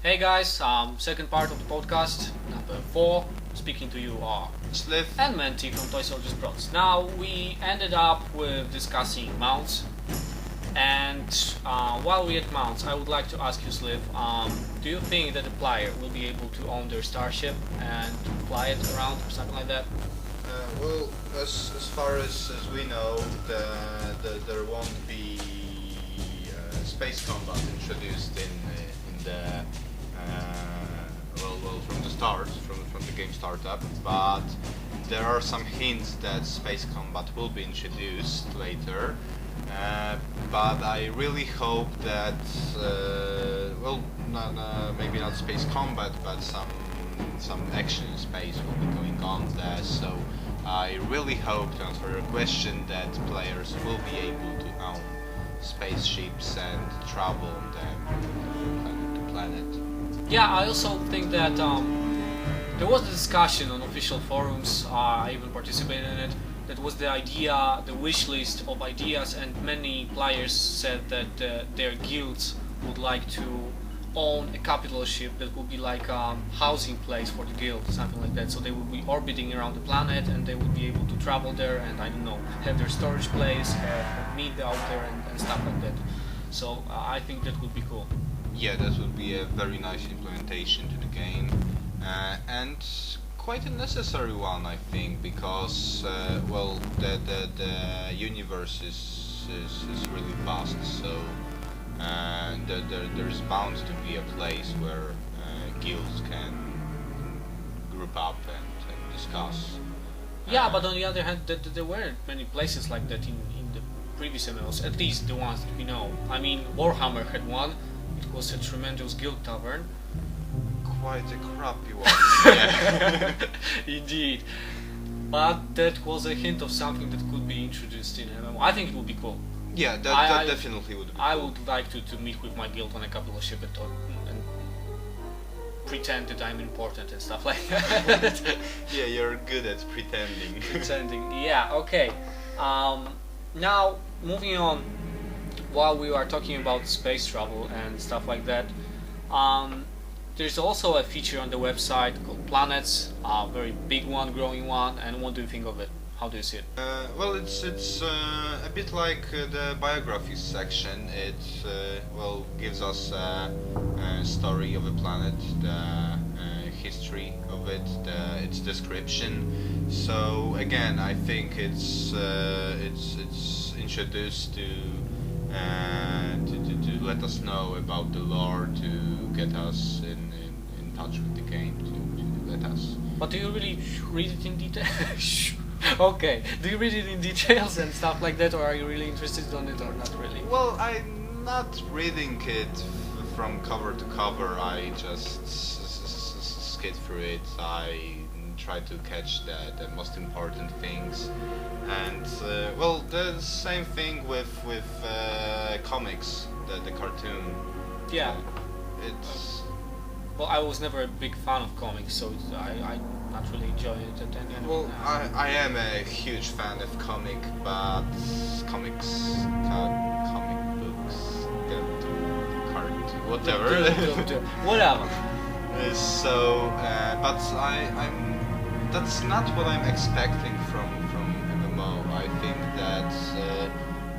Hey guys, second part of the podcast, number 4. Speaking to you are Sliv. and Menti from Toy Soldiers Bros. Now we ended up with discussing mounts, and while we at mounts, I would like to ask you, Sliv, do you think that the player will be able to own their starship and fly it around or something like that? Well, as far as we know, there won't be space combat introduced in the from the start, from the game startup, but there are some hints that space combat will be introduced later. But I really hope that maybe not space combat, but some action in space will be going on there. So I really hope, to answer your question, that players will be able to own spaceships and travel on them planet to planet. Yeah, I also think that there was a discussion on official forums, I even participated in it, that was the idea, the wish list of ideas, and many players said that their guilds would like to own a capital ship that would be like a housing place for the guild, something like that. So they would be orbiting around the planet and they would be able to travel there and, I don't know, have their storage place, have meat out there and stuff like that. So I think that would be cool. Yeah, that would be a very nice implementation to the game, and quite a necessary one, I think, because the universe is really vast, so there's bound to be a place where guilds can group up and discuss. Yeah, but on the other hand, there weren't many places like that in the previous MMOs, at least the ones that we know. I mean, Warhammer had one. It was a tremendous guild tavern. Quite a crappy one. Yeah. Indeed. But that was a hint of something that could be introduced in MMO. I think it would be cool. Yeah, that definitely would be I cool. would like to meet with my guild on a couple of ships and pretend that I'm important and stuff like that. Yeah, you're good at pretending. Pretending, yeah, okay. Now, moving on, while we are talking about space travel and stuff like that, there's also a feature on the website called Planets, a very big one, growing one, and what do you think of it? How do you see it? Well, it's a bit like the biographies section. It gives us a story of a planet, the history of it, its description. So again, I think it's introduced to let us know about the lore, to get us in touch with the game, to let us. But do you really read it in detail? Okay, do you read it in details and stuff like that, or are you really interested on it or not really? Well, I'm not reading it from cover to cover. I just skid through it. I try to catch the most important things, and the same thing with comics, the cartoon. Yeah. It's Well, I was never a big fan of comics, so I not really enjoy it at any. well, I am a huge fan of comic, but comic books, cartoon, whatever. Whatever. So, but that's not what I'm expecting from MMO. I think that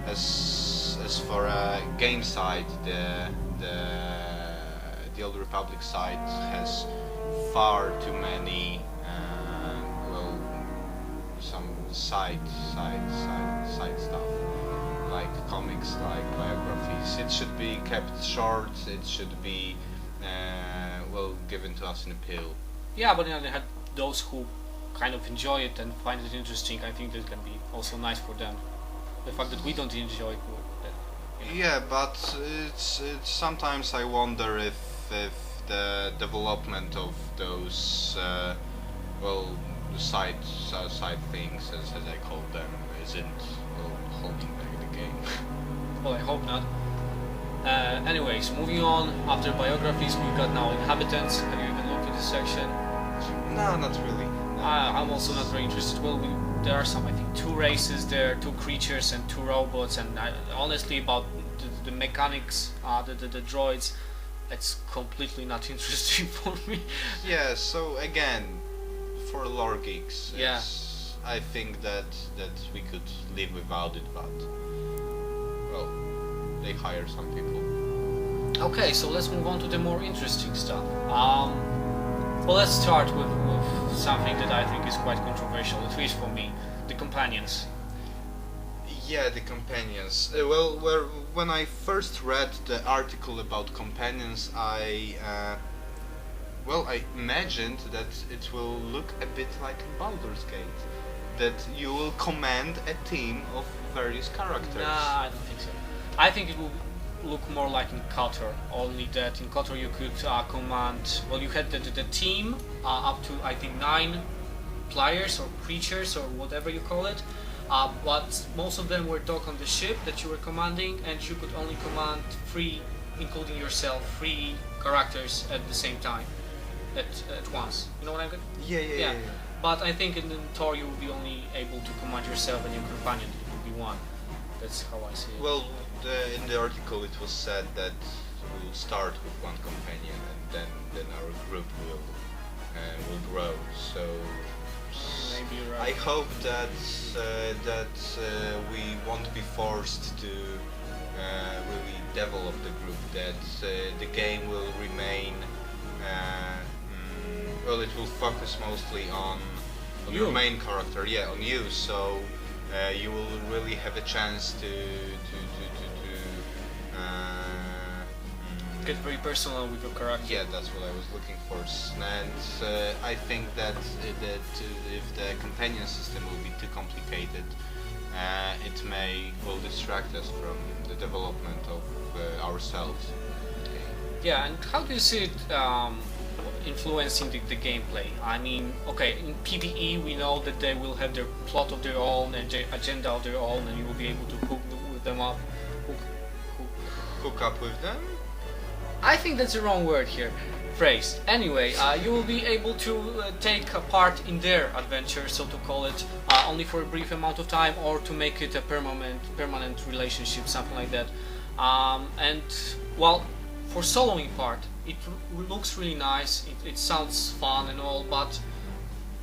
as for a game side, the Old Republic side has far too many some side stuff, like comics, like biographies. It should be kept short. It should be given to us in a pill. Yeah, but on the other hand, those who kind of enjoy it and find it interesting, I think that can be also nice for them. The fact that we don't enjoy it, Yeah, but it's sometimes I wonder if the development of those side things, as I call them, isn't holding back the game. Well, I hope not. Anyways, moving on, after biographies, we've got now inhabitants. Have you even looked at this section? No, not really. I'm also not very interested. Well, there are some, I think, 2 races there, 2 creatures and 2 robots, and honestly, about the mechanics, the droids, it's completely not interesting for me. Yeah, so again, for lore geeks, Yeah. I think that we could live without it, but well, they hire some people. Okay, so let's move on to the more interesting stuff. Well, let's start with something that I think is quite controversial, at least for me, the companions. Yeah, the companions. When I first read the article about companions, I imagined that it will look a bit like Baldur's Gate, that you will command a team of various characters. Nah, I don't think so. I think it will look more like in KOTOR, only that in KOTOR you could command, well, you had the team up to, I think, 9 players or creatures or whatever you call it, but most of them were docked on the ship that you were commanding, and you could only command 3, including yourself, 3 characters at the same time, at once. You know what I mean? Yeah. But I think in Thor you will be only able to command yourself and your companion. It will be 1. That's how I see it. Well, in the article it was said that we'll start with 1 companion, and then our group will grow. So maybe you're I right. hope that we won't be forced to really develop the group. That the game will remain. Well, it will focus mostly on your main character. Yeah, on you. So you will really have a chance to Get very personal with your character. yeah, that's what I was looking for. And I think that if the companion system will be too complicated, it will distract us from the development of ourselves. Yeah, and how do you see it influencing the gameplay? I mean, okay, in PvE we know that they will have their plot of their own and their agenda of their own, and you will be able to hook with them up. Hook up with them? I think that's the wrong word here, phrase. Anyway, you will be able to take a part in their adventure, so to call it, only for a brief amount of time, or to make it a permanent relationship, something like that. And well, for soloing part, it looks really nice. It sounds fun and all, but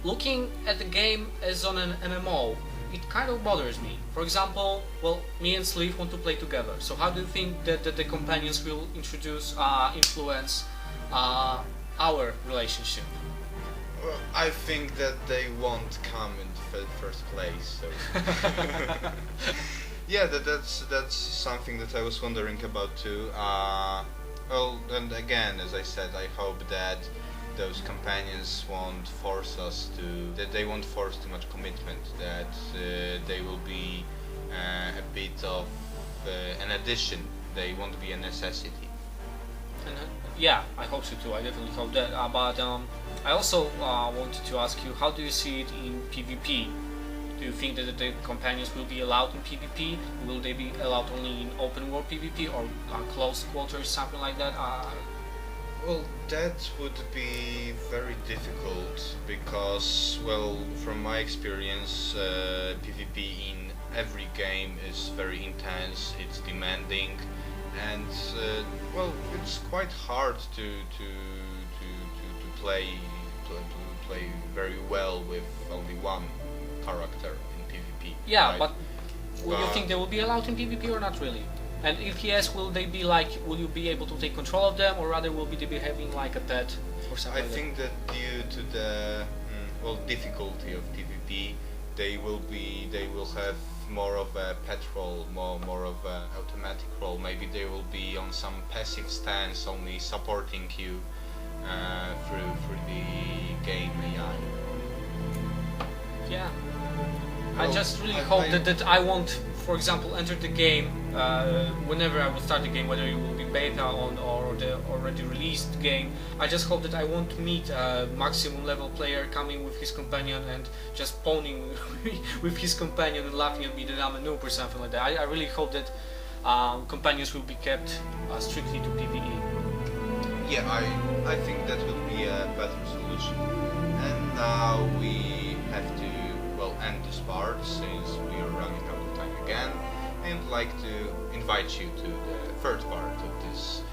looking at the game as on an MMO, it kind of bothers me. For example, well, me and Sleeve want to play together. So how do you think that the companions will influence our relationship? Well, I think that they won't come in the first place. So yeah, that's something that I was wondering about too. Well, and again, as I said, I hope that those companions won't force us that they won't force too much commitment, that they will be a bit of an addition, they won't be a necessity. And, yeah, I hope so too. I definitely hope that. But I also wanted to ask you, how do you see it in PvP? Do you think that the companions will be allowed in PvP? Will they be allowed only in open world PvP or close quarters, something like that? Well, that would be very difficult because, well, from my experience, PvP in every game is very intense, it's demanding, and well, it's quite hard to play very well with only 1 character in PvP. Yeah, right? but will you think they will be allowed in PvP or not really? And if yes, will you be able to take control of them, or rather will they be having like a pet or something? I think that due to the difficulty of PvP, they will have more of a pet role, more of an automatic role. Maybe they will be on some passive stance, only supporting you through the game AI. Yeah. Well, I just really hope that I won't, for example, enter the game whenever I will start the game, whether it will be beta or the already released game. I just hope that I won't meet a maximum level player coming with his companion and just pawning with his companion and laughing at me that I'm a noob or something like that. I really hope that companions will be kept strictly to PvE. Yeah, I think that would be a better solution. And now we have to end this part since we are running out of time again, and like to invite you to the third part of this